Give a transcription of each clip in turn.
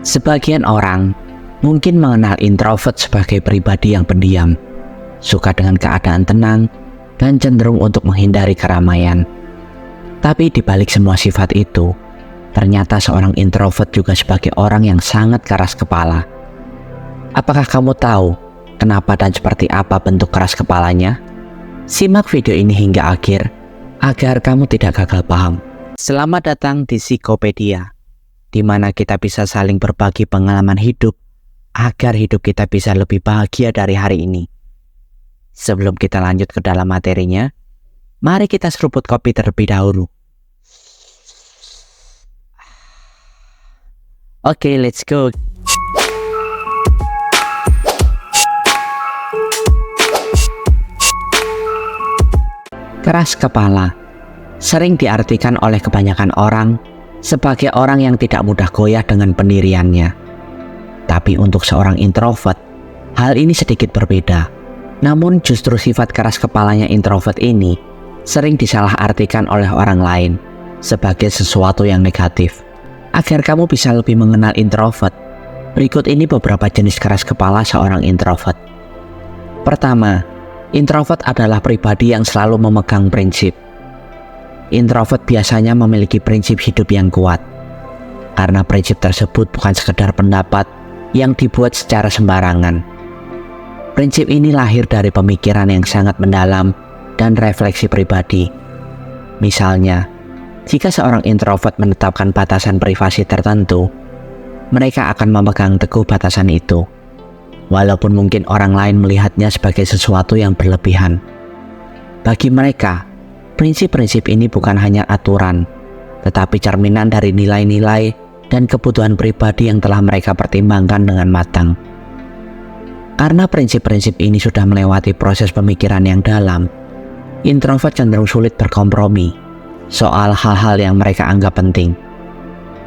Sebagian orang mungkin mengenal introvert sebagai pribadi yang pendiam, suka dengan keadaan tenang, dan cenderung untuk menghindari keramaian. Tapi di balik semua sifat itu, ternyata seorang introvert juga sebagai orang yang sangat keras kepala. Apakah kamu tahu kenapa dan seperti apa bentuk keras kepalanya? Simak video ini hingga akhir agar kamu tidak gagal paham. Selamat datang di Psikopedia, di mana kita bisa saling berbagi pengalaman hidup agar hidup kita bisa lebih bahagia dari hari ini. Sebelum kita lanjut ke dalam materinya, mari kita seruput kopi terlebih dahulu. Oke, let's go. Keras kepala sering diartikan oleh kebanyakan orang sebagai orang yang tidak mudah goyah dengan pendiriannya. Tapi untuk seorang introvert, hal ini sedikit berbeda. Namun justru sifat keras kepalanya introvert ini sering disalahartikan oleh orang lain sebagai sesuatu yang negatif. Agar kamu bisa lebih mengenal introvert, berikut ini beberapa jenis keras kepala seorang introvert. Pertama, introvert adalah pribadi yang selalu memegang prinsip. Introvert biasanya memiliki prinsip hidup yang kuat, karena prinsip tersebut bukan sekedar pendapat yang dibuat secara sembarangan. Prinsip ini lahir dari pemikiran yang sangat mendalam dan refleksi pribadi. Misalnya, jika seorang introvert menetapkan batasan privasi tertentu, mereka akan memegang teguh batasan itu, walaupun mungkin orang lain melihatnya sebagai sesuatu yang berlebihan. Bagi mereka, prinsip-prinsip ini bukan hanya aturan, tetapi cerminan dari nilai-nilai dan kebutuhan pribadi yang telah mereka pertimbangkan dengan matang. Karena prinsip-prinsip ini sudah melewati proses pemikiran yang dalam, introvert cenderung sulit berkompromi soal hal-hal yang mereka anggap penting.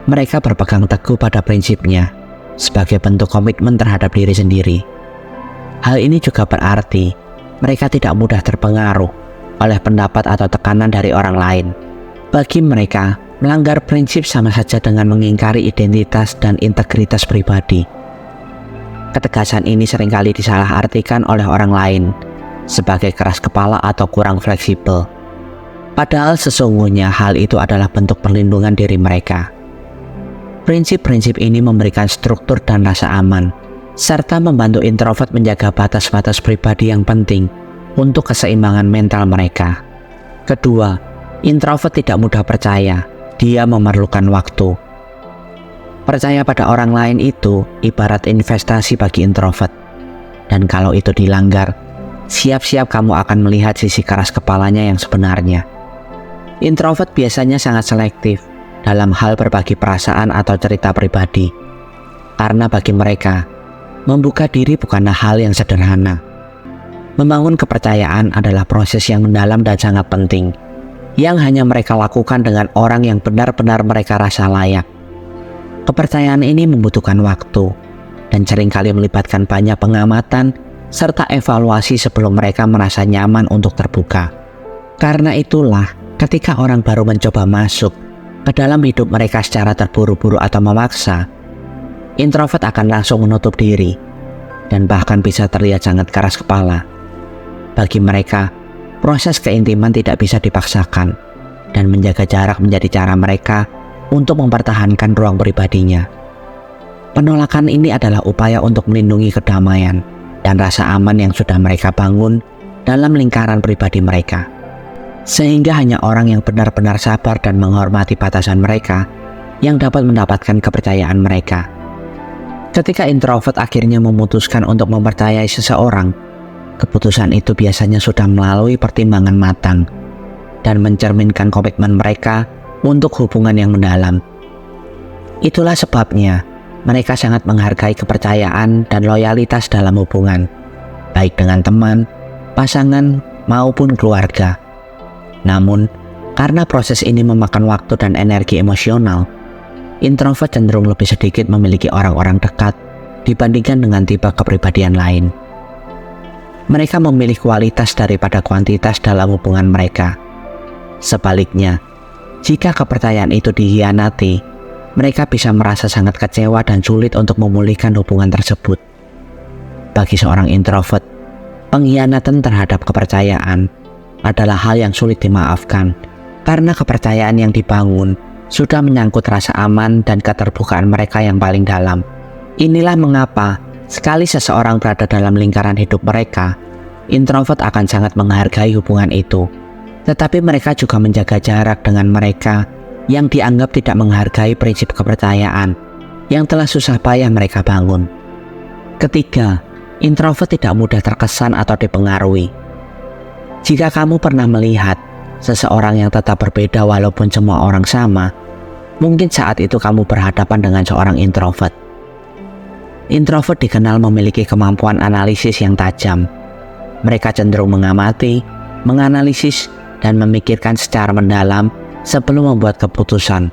Mereka berpegang teguh pada prinsipnya sebagai bentuk komitmen terhadap diri sendiri. Hal ini juga berarti mereka tidak mudah terpengaruh oleh pendapat atau tekanan dari orang lain. Bagi mereka, melanggar prinsip sama saja dengan mengingkari identitas dan integritas pribadi. Ketegasan ini seringkali disalahartikan oleh orang lain sebagai keras kepala atau kurang fleksibel. Padahal sesungguhnya hal itu adalah bentuk perlindungan diri mereka. Prinsip-prinsip ini memberikan struktur dan rasa aman, serta membantu introvert menjaga batas-batas pribadi yang penting untuk keseimbangan mental mereka. Kedua, introvert tidak mudah percaya, dia memerlukan waktu. Percaya pada orang lain itu ibarat investasi bagi introvert. Dan kalau itu dilanggar, siap-siap kamu akan melihat sisi keras kepalanya yang sebenarnya. Introvert biasanya sangat selektif dalam hal berbagi perasaan atau cerita pribadi. Karena bagi mereka, membuka diri bukanlah hal yang sederhana. Membangun kepercayaan adalah proses yang mendalam dan sangat penting, yang hanya mereka lakukan dengan orang yang benar-benar mereka rasa layak. Kepercayaan ini membutuhkan waktu, dan seringkali melibatkan banyak pengamatan serta evaluasi sebelum mereka merasa nyaman untuk terbuka. Karena itulah, ketika orang baru mencoba masuk ke dalam hidup mereka secara terburu-buru atau memaksa, introvert akan langsung menutup diri, dan bahkan bisa terlihat sangat keras kepala. Bagi mereka, proses keintiman tidak bisa dipaksakan, dan menjaga jarak menjadi cara mereka untuk mempertahankan ruang pribadinya. Penolakan ini adalah upaya untuk melindungi kedamaian dan rasa aman yang sudah mereka bangun dalam lingkaran pribadi mereka. Sehingga hanya orang yang benar-benar sabar dan menghormati batasan mereka yang dapat mendapatkan kepercayaan mereka. Ketika introvert akhirnya memutuskan untuk mempercayai seseorang, keputusan itu biasanya sudah melalui pertimbangan matang dan mencerminkan komitmen mereka untuk hubungan yang mendalam. Itulah sebabnya mereka sangat menghargai kepercayaan dan loyalitas dalam hubungan, baik dengan teman, pasangan, maupun keluarga. Namun, karena proses ini memakan waktu dan energi emosional, introvert cenderung lebih sedikit memiliki orang-orang dekat dibandingkan dengan tipe kepribadian lain. Mereka memilih kualitas daripada kuantitas dalam hubungan mereka. Sebaliknya, jika kepercayaan itu dikhianati, mereka bisa merasa sangat kecewa dan sulit untuk memulihkan hubungan tersebut. Bagi seorang introvert, pengkhianatan terhadap kepercayaan adalah hal yang sulit dimaafkan karena kepercayaan yang dibangun sudah menyangkut rasa aman dan keterbukaan mereka yang paling dalam. Inilah mengapa sekali seseorang berada dalam lingkaran hidup mereka, introvert akan sangat menghargai hubungan itu. Tetapi mereka juga menjaga jarak dengan mereka yang dianggap tidak menghargai prinsip kepercayaan yang telah susah payah mereka bangun. Ketiga, introvert tidak mudah terkesan atau dipengaruhi. Jika kamu pernah melihat seseorang yang tetap berbeda walaupun semua orang sama, mungkin saat itu kamu berhadapan dengan seorang introvert. Introvert dikenal memiliki kemampuan analisis yang tajam. Mereka cenderung mengamati, menganalisis, dan memikirkan secara mendalam sebelum membuat keputusan.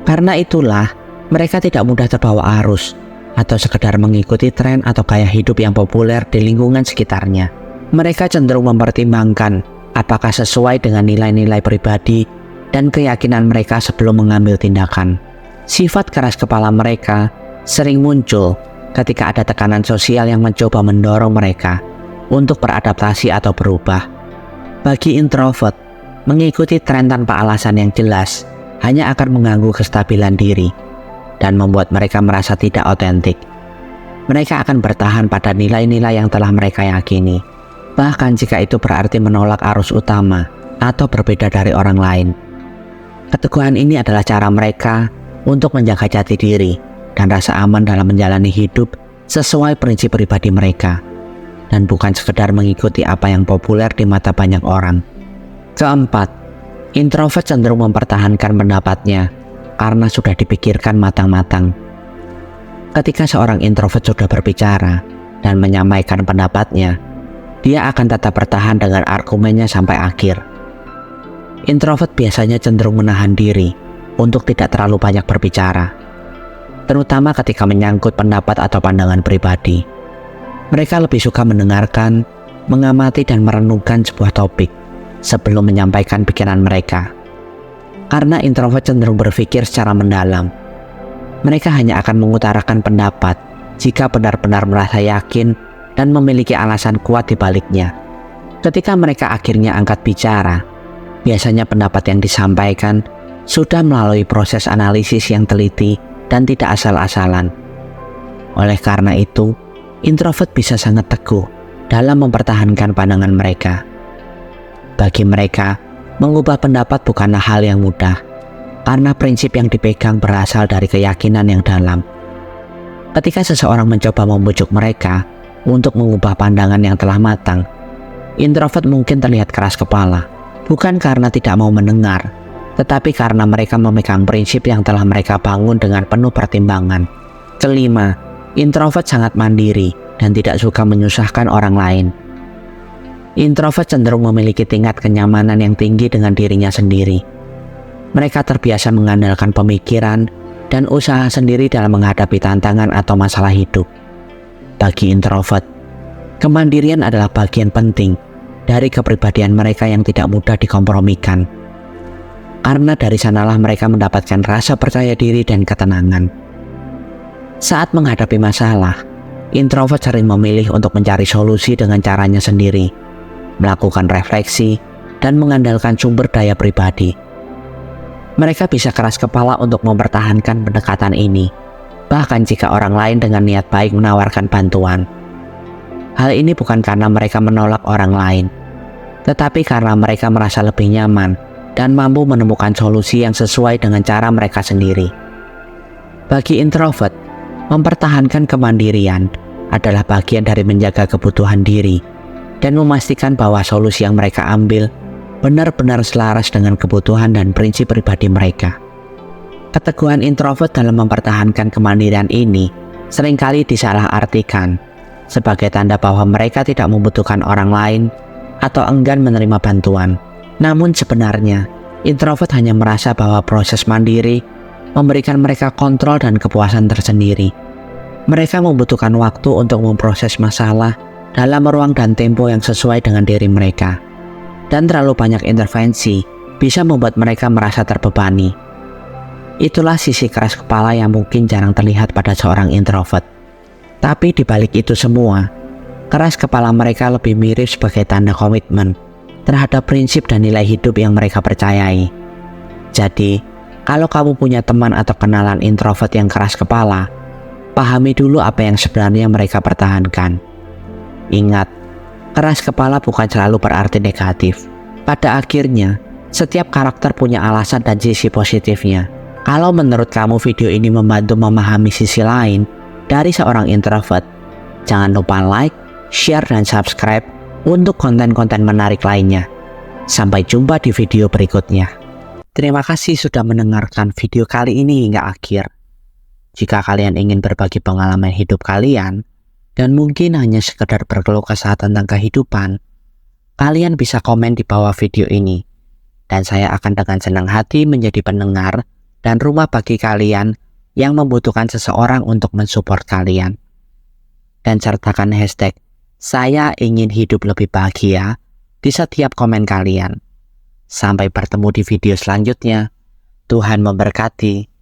Karena itulah, mereka tidak mudah terbawa arus atau sekedar mengikuti tren atau gaya hidup yang populer di lingkungan sekitarnya. Mereka cenderung mempertimbangkan apakah sesuai dengan nilai-nilai pribadi dan keyakinan mereka sebelum mengambil tindakan. Sifat keras kepala mereka sering muncul ketika ada tekanan sosial yang mencoba mendorong mereka untuk beradaptasi atau berubah. Bagi introvert, mengikuti tren tanpa alasan yang jelas hanya akan mengganggu kestabilan diri dan membuat mereka merasa tidak otentik. Mereka akan bertahan pada nilai-nilai yang telah mereka yakini, bahkan jika itu berarti menolak arus utama atau berbeda dari orang lain. Keteguhan ini adalah cara mereka untuk menjaga jati diri dan rasa aman dalam menjalani hidup sesuai prinsip pribadi mereka, dan bukan sekedar mengikuti apa yang populer di mata banyak orang. Keempat, introvert cenderung mempertahankan pendapatnya karena sudah dipikirkan matang-matang. Ketika seorang introvert sudah berbicara dan menyampaikan pendapatnya, dia akan tetap bertahan dengan argumennya sampai akhir. Introvert biasanya cenderung menahan diri untuk tidak terlalu banyak berbicara, terutama ketika menyangkut pendapat atau pandangan pribadi. Mereka lebih suka mendengarkan, mengamati, dan merenungkan sebuah topik sebelum menyampaikan pikiran mereka. Karena introvert cenderung berpikir secara mendalam, mereka hanya akan mengutarakan pendapat jika benar-benar merasa yakin dan memiliki alasan kuat di baliknya. Ketika mereka akhirnya angkat bicara, biasanya pendapat yang disampaikan sudah melalui proses analisis yang teliti dan tidak asal-asalan. Oleh karena itu, introvert bisa sangat teguh dalam mempertahankan pandangan mereka. Bagi mereka, mengubah pendapat bukanlah hal yang mudah, karena prinsip yang dipegang berasal dari keyakinan yang dalam. Ketika seseorang mencoba membujuk mereka untuk mengubah pandangan yang telah matang, introvert mungkin terlihat keras kepala, bukan karena tidak mau mendengar, tetapi karena mereka memegang prinsip yang telah mereka bangun dengan penuh pertimbangan. Kelima, introvert sangat mandiri dan tidak suka menyusahkan orang lain. Introvert cenderung memiliki tingkat kenyamanan yang tinggi dengan dirinya sendiri. Mereka terbiasa mengandalkan pemikiran dan usaha sendiri dalam menghadapi tantangan atau masalah hidup. Bagi introvert, kemandirian adalah bagian penting dari kepribadian mereka yang tidak mudah dikompromikan. Karena dari sanalah mereka mendapatkan rasa percaya diri dan ketenangan. Saat menghadapi masalah, introvert sering memilih untuk mencari solusi dengan caranya sendiri, melakukan refleksi, dan mengandalkan sumber daya pribadi. Mereka bisa keras kepala untuk mempertahankan pendekatan ini, bahkan jika orang lain dengan niat baik menawarkan bantuan. Hal ini bukan karena mereka menolak orang lain, tetapi karena mereka merasa lebih nyaman dan mampu menemukan solusi yang sesuai dengan cara mereka sendiri. Bagi introvert, mempertahankan kemandirian adalah bagian dari menjaga kebutuhan diri dan memastikan bahwa solusi yang mereka ambil benar-benar selaras dengan kebutuhan dan prinsip pribadi mereka. Keteguhan introvert dalam mempertahankan kemandirian ini seringkali disalahartikan sebagai tanda bahwa mereka tidak membutuhkan orang lain atau enggan menerima bantuan. Namun sebenarnya, introvert hanya merasa bahwa proses mandiri memberikan mereka kontrol dan kepuasan tersendiri. Mereka membutuhkan waktu untuk memproses masalah dalam ruang dan tempo yang sesuai dengan diri mereka. Dan terlalu banyak intervensi bisa membuat mereka merasa terbebani. Itulah sisi keras kepala yang mungkin jarang terlihat pada seorang introvert. Tapi di balik itu semua, keras kepala mereka lebih mirip sebagai tanda komitmen terhadap prinsip dan nilai hidup yang mereka percayai. Jadi, kalau kamu punya teman atau kenalan introvert yang keras kepala, pahami dulu apa yang sebenarnya mereka pertahankan. Ingat, keras kepala bukan selalu berarti negatif. Pada akhirnya, setiap karakter punya alasan dan sisi positifnya. Kalau menurut kamu video ini membantu memahami sisi lain dari seorang introvert, jangan lupa like, share, dan subscribe untuk konten-konten menarik lainnya. Sampai jumpa di video berikutnya. Terima kasih sudah mendengarkan video kali ini hingga akhir. Jika kalian ingin berbagi pengalaman hidup kalian, dan mungkin hanya sekedar berkeluh kesah tentang kehidupan, kalian bisa komen di bawah video ini. Dan saya akan dengan senang hati menjadi pendengar dan rumah bagi kalian yang membutuhkan seseorang untuk mensupport kalian. Dan sertakan hashtag "Saya ingin hidup lebih bahagia" di setiap komen kalian. Sampai bertemu di video selanjutnya. Tuhan memberkati.